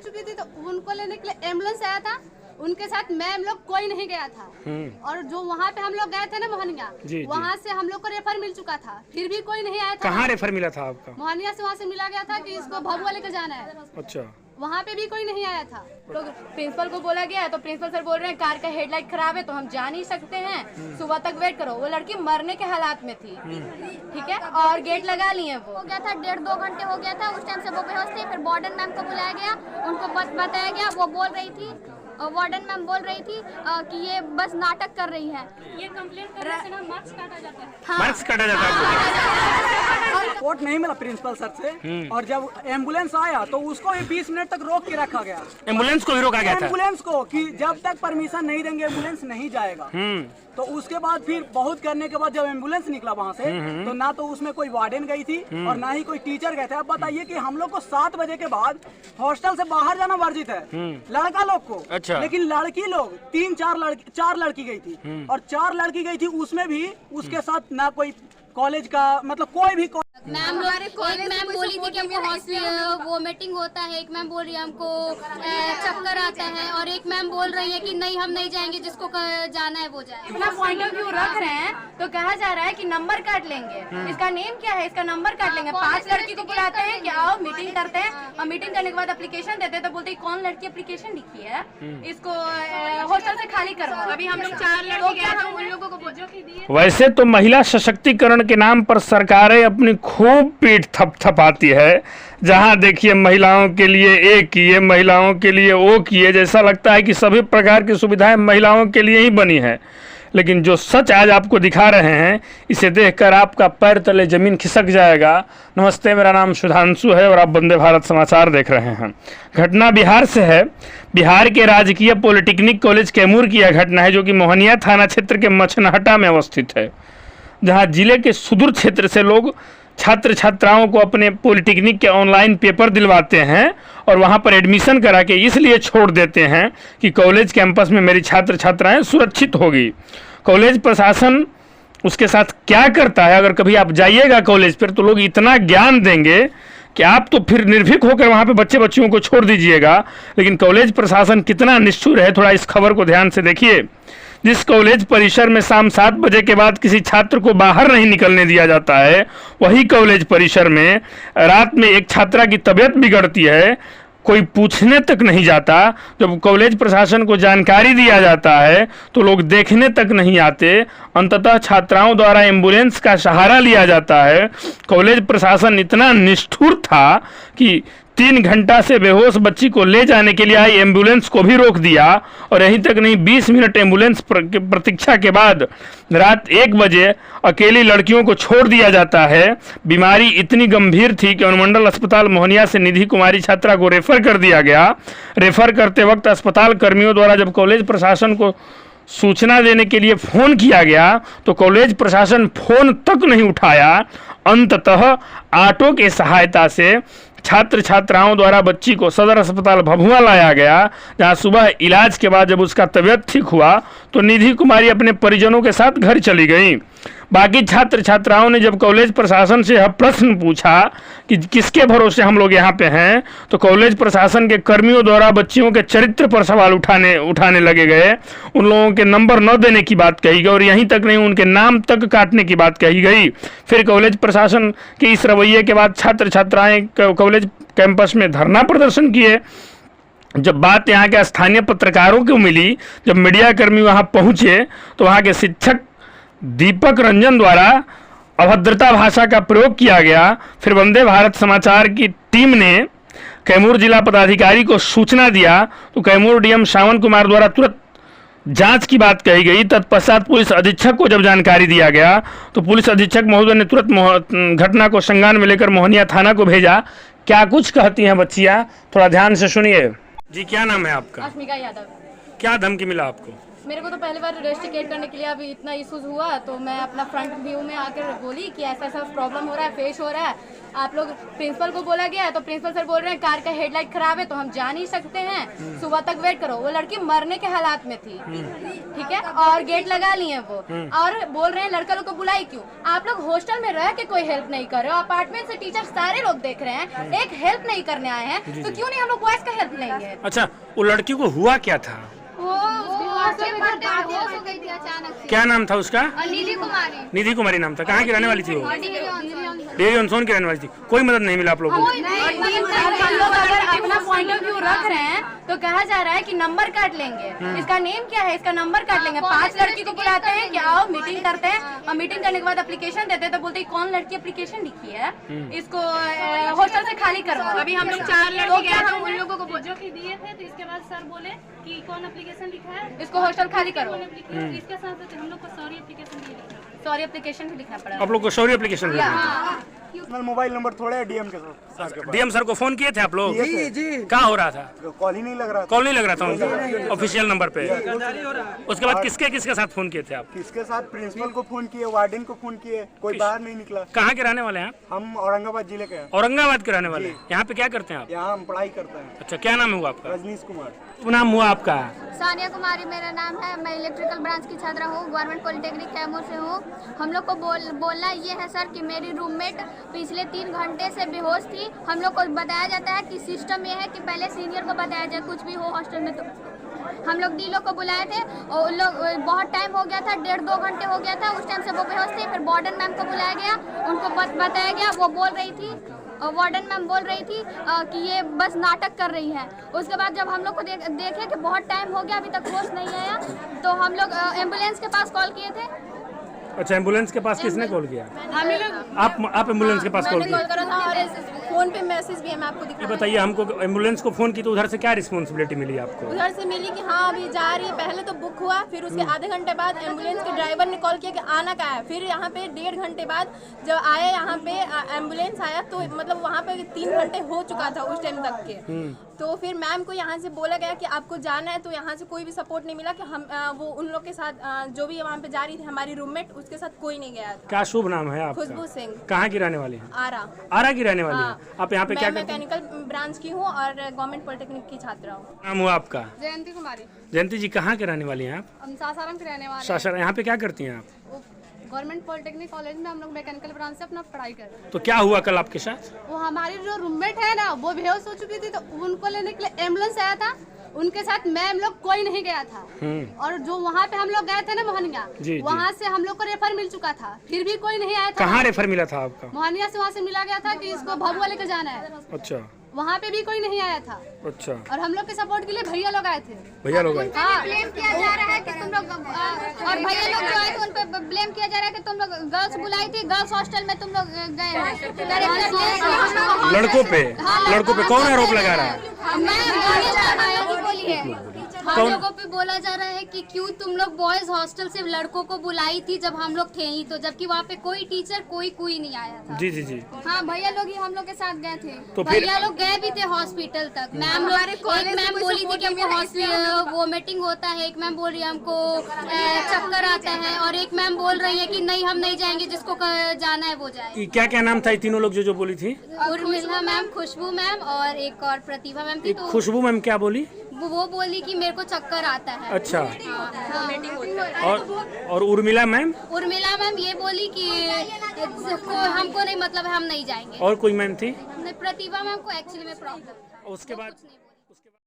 चुकी थी, तो उनको लेने के लिए एम्बुलेंस आया था। उनके साथ मैम लोग कोई नहीं गया था। और जो वहाँ पे हम लोग गए थे ना मोहनिया, वहाँ से हम लोग को रेफर मिल चुका था, फिर भी कोई नहीं आया था। कहाँ रेफर मिला था आपका? मोहनिया से, वहाँ से मिला गया था कि इसको भभुआ लेकर जाना है। अच्छा, वहाँ पे भी कोई नहीं आया था। तो प्रिंसिपल को बोला गया, तो प्रिंसिपल सर बोल रहे हैं कार का हेडलाइट खराब है तो हम जा नहीं सकते हैं, सुबह तक वेट करो। वो लड़की मरने के हालात में थी, ठीक है, और गेट लगा लिए। वो हो गया था 1.5-2 घंटे हो गया था। उस टाइम से वो बेहोश थे। फिर वार्डन मैम को बुलाया गया, उनको बताया गया। वो बोल रही थी, वार्डन मैम बोल रही थी कि ये बस नाटक कर रही है। ये कंप्लेंट करने से ना मार्क्स काटा जाता है। हाँ। मार्क्स काटा जाता है। रिपोर्ट नहीं मिला प्रिंसिपल सर से, और जब एम्बुलेंस आया तो उसको भी 20 मिनट तक रोक के रखा गया। एम्बुलेंस को भी रोका गया था? एम्बुलेंस को, कि जब तक परमिशन नहीं देंगे एम्बुलेंस नहीं जाएगा। तो उसके बाद फिर बहुत करने के बाद जब एम्बुलेंस निकला वहाँ से, तो ना तो उसमें कोई वार्डन गई थी और ना ही कोई टीचर गए थे। अब बताइए कि हम लोग को 7 बजे के बाद हॉस्टल से बाहर जाना वर्जित है लड़का लोग को। अच्छा। लेकिन लड़की लोग 4 लड़की गई थी, और 4 लड़की गई थी, उसमें भी उसके साथ ना कोई कॉलेज का, मतलब कोई भी मैम मैम बोली थी कि हमको वोमिटिंग होता है, एक मैम बोल रही है हमको चक्कर आता है, और एक मैम बोल रही है कि नहीं हम नहीं जाएंगे, जिसको जाना है वो जाए। अपना पॉइंट ऑफ व्यू रख रहे हैं तो कहा जा रहा है कि नंबर काट लेंगे। इसका नेम क्या है, इसका नंबर काट लेंगे। 5 लड़की को बुलाते हैं कि आओ मीटिंग करते हैं, और मीटिंग करने के बाद एप्लीकेशन देते हैं तो बोलते हैं कौन लड़की एप्लीकेशन लिखी है, इसको हॉस्टल से खाली करवाओ। अभी हम लोग 4 लड़की गए, हम उन लोगों को। वैसे तो महिला सशक्तिकरण के नाम पर सरकारें अपनी खूब पीठ थपथपाती है। जहां देखिए महिलाओं के लिए ये किए, महिलाओं के लिए वो किए, जैसा लगता है कि सभी प्रकार की सुविधाएं महिलाओं के लिए ही बनी है। लेकिन जो सच आज आपको दिखा रहे हैं, इसे देखकर आपका पैर तले जमीन खिसक जाएगा। नमस्ते, मेरा नाम सुधांशु है और आप वंदे भारत समाचार देख रहे हैं। घटना बिहार से है। बिहार के राजकीय पॉलिटेक्निक कॉलेज कैमूर की यह घटना है, जो कि मोहनिया थाना क्षेत्र के मछनहटा में अवस्थित है, जहां जिले के सुदूर क्षेत्र से लोग छात्र छात्राओं को अपने पॉलिटेक्निक के ऑनलाइन पेपर दिलवाते हैं और वहां पर एडमिशन करा के इसलिए छोड़ देते हैं कि कॉलेज कैंपस में मेरी छात्र छात्राएं सुरक्षित होगी। कॉलेज प्रशासन उसके साथ क्या करता है, अगर कभी आप जाइएगा कॉलेज पर तो लोग इतना ज्ञान देंगे कि आप तो फिर निर्भीक होकर वहाँ पे बच्चे बच्चियों को छोड़ दीजिएगा। लेकिन कॉलेज प्रशासन कितना निष्ठुर है, थोड़ा इस खबर को ध्यान से देखिए। जिस कॉलेज परिसर में शाम 7 बजे के बाद किसी छात्र को बाहर नहीं निकलने दिया जाता है, वही कॉलेज परिसर में रात में एक छात्रा की तबीयत बिगड़ती है, कोई पूछने तक नहीं जाता। जब कॉलेज प्रशासन को जानकारी दिया जाता है तो लोग देखने तक नहीं आते। अंततः छात्राओं द्वारा एम्बुलेंस का सहारा लिया जाता है। कॉलेज प्रशासन इतना निष्ठुर था कि 3 घंटा से बेहोश बच्ची को ले जाने के लिए आई एम्बुलेंस को भी रोक दिया, और यहीं तक नहीं 20 मिनट एम्बुलेंस प्रतीक्षा के बाद रात 1 बजे अकेली लड़कियों को छोड़ दिया जाता है। बीमारी इतनी गंभीर थी कि अनुमंडल अस्पताल मोहनिया से निधि कुमारी छात्रा को रेफर कर दिया गया। रेफर करते वक्त अस्पताल कर्मियों द्वारा जब कॉलेज प्रशासन को सूचना देने के लिए फ़ोन किया गया तो कॉलेज प्रशासन फ़ोन तक नहीं उठाया। अंततः ऑटो की सहायता से छात्र छात्राओं द्वारा बच्ची को सदर अस्पताल भभुआ लाया गया, जहां सुबह इलाज के बाद जब उसका तबीयत ठीक हुआ तो निधि कुमारी अपने परिजनों के साथ घर चली गई। बाकी छात्र छात्राओं ने जब कॉलेज प्रशासन से यह प्रश्न पूछा कि किसके भरोसे हम लोग यहाँ पे हैं, तो कॉलेज प्रशासन के कर्मियों द्वारा बच्चियों के चरित्र पर सवाल उठाने लगे गए। उन लोगों के नंबर न देने की बात कही गई, और यहीं तक नहीं उनके नाम तक काटने की बात कही गई। फिर कॉलेज प्रशासन के इस रवैये के बाद छात्र छात्राएं कॉलेज कैंपस में धरना प्रदर्शन किए। जब बात यहाँ के स्थानीय पत्रकारों को मिली, जब मीडिया कर्मी वहाँ पहुँचे तो वहाँ के शिक्षक दीपक रंजन द्वारा अभद्रता भाषा का प्रयोग किया गया। फिर वंदे भारत समाचार की टीम ने कैमूर जिला पदाधिकारी को सूचना दिया तो कैमूर डीएम सावन कुमार द्वारा तुरंत जांच की बात कही गई। तत्पश्चात पुलिस अधीक्षक को जब जानकारी दिया गया तो पुलिस अधीक्षक महोदय ने तुरंत घटना को संज्ञान में लेकर मोहनिया थाना को भेजा। क्या कुछ कहती हैं बच्चियां, थोड़ा ध्यान से सुनिए। जी, क्या नाम है आपका? अस्मिका यादव। क्या धमकी मिला आपको? मेरे को तो पहली बार रेस्टिकेट करने के लिए अभी इतना इशूज हुआ, तो मैं अपना फ्रंट व्यू में आकर बोली कि ऐसा ऐसा प्रॉब्लम हो रहा है, फेस हो रहा है। आप लोग प्रिंसिपल को बोला गया, तो प्रिंसिपल सर बोल रहे हैं कार का हेडलाइट खराब है तो हम जा नहीं सकते हैं, सुबह तक वेट करो। वो लड़की मरने के हालात में थी, ठीक है, और गेट लगा लिए वो, और बोल रहे हैं लड़का लोग को बुलाई क्यों? आप लोग हॉस्टल में रह के कोई हेल्प नहीं कर रहे हो, अपार्टमेंट से टीचर सारे लोग देख रहे हैं, एक हेल्प नहीं करने आए हैं, तो क्यों नहीं हम लोग बॉयज का हेल्प लेंगे? अच्छा, वो लड़की को हुआ क्या था? क्या नाम था उसका? निधि कुमारी नाम था। कहाँ की रहने वाली थी वो? डेरी ऑन सोन की रहने वाली थी। कोई मदद नहीं मिला आप लोगों को? हम लोग अगर अपना पॉइंट ऑफ व्यू रख रहे हैं तो कहा जा रहा है कि नंबर काट लेंगे, इसका नेम क्या है, इसका नंबर काट लेंगे। 5 लड़की को बुलाते हैं कि आओ मीटिंग करते हैं, और मीटिंग करने के बाद एप्लीकेशन देते हैं, तो बोलते हैं कौन लड़की एप्लीकेशन लिखी है, इसको हॉस्टल से खाली करवाओ। अभी हम लोग 4 लड़की गए थे, उन लोगों को जो कि दिए थे, तो इसके बाद सर बोले कि कौन एप्लीकेशन लिखा है, इसको हॉस्टल खाली करो। इसके साथ हम लोग को सॉरी एप्लीकेशन भी लिखा है। सॉरी एप्लीकेशन भी लिखना पड़ा। आप लोग को सॉरी एप्लीकेशन मोबाइल नंबर थोड़ा है डीएम के साथ। डीएम सर को फोन किए थे आप लोग? जी जी। क्या हो रहा था? कॉल ही नहीं लग रहा। कॉल नहीं लग रहा था उनका ऑफिशियल नंबर पे। उसके बाद किसके किसके साथ फोन किए थे आप? किसके साथ? प्रिंसिपल को फोन किए, वार्डन को फोन किए, कोई बाहर नहीं निकला। कहाँ के रहने वाले हैं आप? हम औरंगाबाद जिले के हैं। औरंगाबाद के रहने वाले। यहाँ पे क्या करते हैं आप? यहाँ हम पढ़ाई करते हैं। अच्छा, क्या नाम हुआ आपका? रजनीश कुमार। नाम हुआ आपका? सानिया कुमारी मेरा नाम है। मैं इलेक्ट्रिकल ब्रांच की छात्रा हूँ, गवर्नमेंट पॉलिटेक्निक कैमूर से हूँ। हम लोग को बोलना ये है सर कि मेरी रूममेट पिछले 3 घंटे से बेहोश थी। हम लोग को बताया जाता है कि सिस्टम ये है कि पहले सीनियर को बताया जाए कुछ भी हो हॉस्टल में। तो हम लोग डी लोग को बुलाए थे और उन लोग बहुत टाइम हो गया था, 1.5-2 घंटे हो गया था, उस टाइम से वो बेहोश थे। फिर वार्डन मैम को बुलाया गया, उनको बताया गया, वो बोल रही थी, वार्डन मैम बोल रही थी कि ये बस नाटक कर रही है। उसके बाद जब हम लोग को देखे कि बहुत टाइम हो गया अभी तक होश नहीं आया, तो हम लोग एम्बुलेंस के पास कॉल किए थे। अच्छा, एम्बुलेंस के पास किसने कॉल किया? हम लोग आप एम्बुलेंस के पास कॉल किया? कॉल करा था और फोन पे मैसेज भी है, मैं आपको ये बताइए हमको, एम्बुलेंस को फोन की तो उधर से क्या रिस्पॉन्सिबिलिटी मिली आपको? उधर से मिली कि हाँ अभी जा रही है। पहले तो बुक हुआ, फिर उसके आधे घंटे बाद एम्बुलेंस के ड्राइवर ने कॉल किया कि आना का है। फिर यहाँ पे 1.5 घंटे बाद जब आया यहाँ पे एम्बुलेंस आया, तो मतलब वहाँ पे 3 घंटे हो चुका था उस टाइम तक के। तो फिर मैम को यहाँ से बोला गया कि आपको जाना है, तो यहाँ से कोई भी सपोर्ट नहीं मिला कि हम वो उन लोग के साथ जो भी वहाँ पे जा रही थी हमारी रूममेट, उसके साथ कोई नहीं गया था। क्या शुभ नाम है आपका? खुशबू सिंह। कहाँ की रहने वाली है? आरा की रहने वाली है। आप यहाँ पे क्या करते हैं? मैकेनिकल ब्रांच की हूँ और गवर्नमेंट पॉलिटेक्निक की छात्रा हूँ। नाम हुआ आपका? जयंती कुमारी। जयंती जी कहाँ के रहने वाली हैं आप? हम सासाराम के रहने वाले सासाराम। यहाँ पे क्या करती हैं आप? गवर्नमेंट पॉलिटेक्निक कॉलेज में हम लोग मैकेनिकल ब्रांच से अपना पढ़ाई कर रहे हैं। तो क्या हुआ कल आपके साथ? वो हमारी जो रूममेट है ना, वो बेहोश हो चुकी थी, तो उनको लेने के लिए एम्बुलेंस आया था। उनके साथ मैम लोग कोई नहीं गया था, और जो वहाँ पे हम लोग गए थे ना मोहनिया, वहाँ से हम लोग को रेफर मिल चुका था, फिर भी कोई नहीं आया था। कहाँ रेफर मिला था आपका? मोहनिया से वहाँ से मिला गया था कि इसको भभुआ लेकर जाना है। अच्छा, वहाँ पे भी कोई नहीं आया था। अच्छा, और हम लोग के सपोर्ट के लिए भैया लोग आए थे। भैया लोग आए? हाँ, ब्लेम किया जा रहा है कि तुम लोग, और भैया लोग जो आए थे उन पे ब्लेम किया जा रहा है कि तुम लोग गर्ल्स बुलाई थी, गर्ल्स हॉस्टल में तुम लोग गए हैं। लड़कों पे कौन आरोप लगा रहा है? हम लोगों पे बोला जा रहा है कि क्यों तुम लोग बॉयज हॉस्टल से लड़कों को बुलाई थी जब हम लोग थे ही, तो जबकि वहाँ पे कोई टीचर कोई नहीं आया था। जी जी जी। हाँ, भैया लोग ही हम लोग के साथ गए थे। तो फिर भैया लोग गए भी थे हॉस्पिटल तक। मैम लोग, एक मैम बोली थी कि हमको हॉस्पिटल वो मीटिंग होता है, एक मैम बोल रही है हमको चक्कर आता है, और एक मैम बोल रही है कि नहीं हम नहीं जाएंगे, जिसको जाना है वो जाए। क्या क्या नाम था ये तीनों लोग जो बोली थी? उर्मिला मैम, खुशबू मैम और एक और प्रतिभा मैम थी। तो खुशबू मैम क्या बोली? वो बोली कि मेरे को चक्कर आता है। अच्छा, और उर्मिला मैम? उर्मिला मैम ये बोली कि हमको नहीं मतलब है, हम नहीं जाएंगे। और कोई मैम थी? प्रतिभा मैम को एक्चुअली में प्रॉब्लम, उसके बाद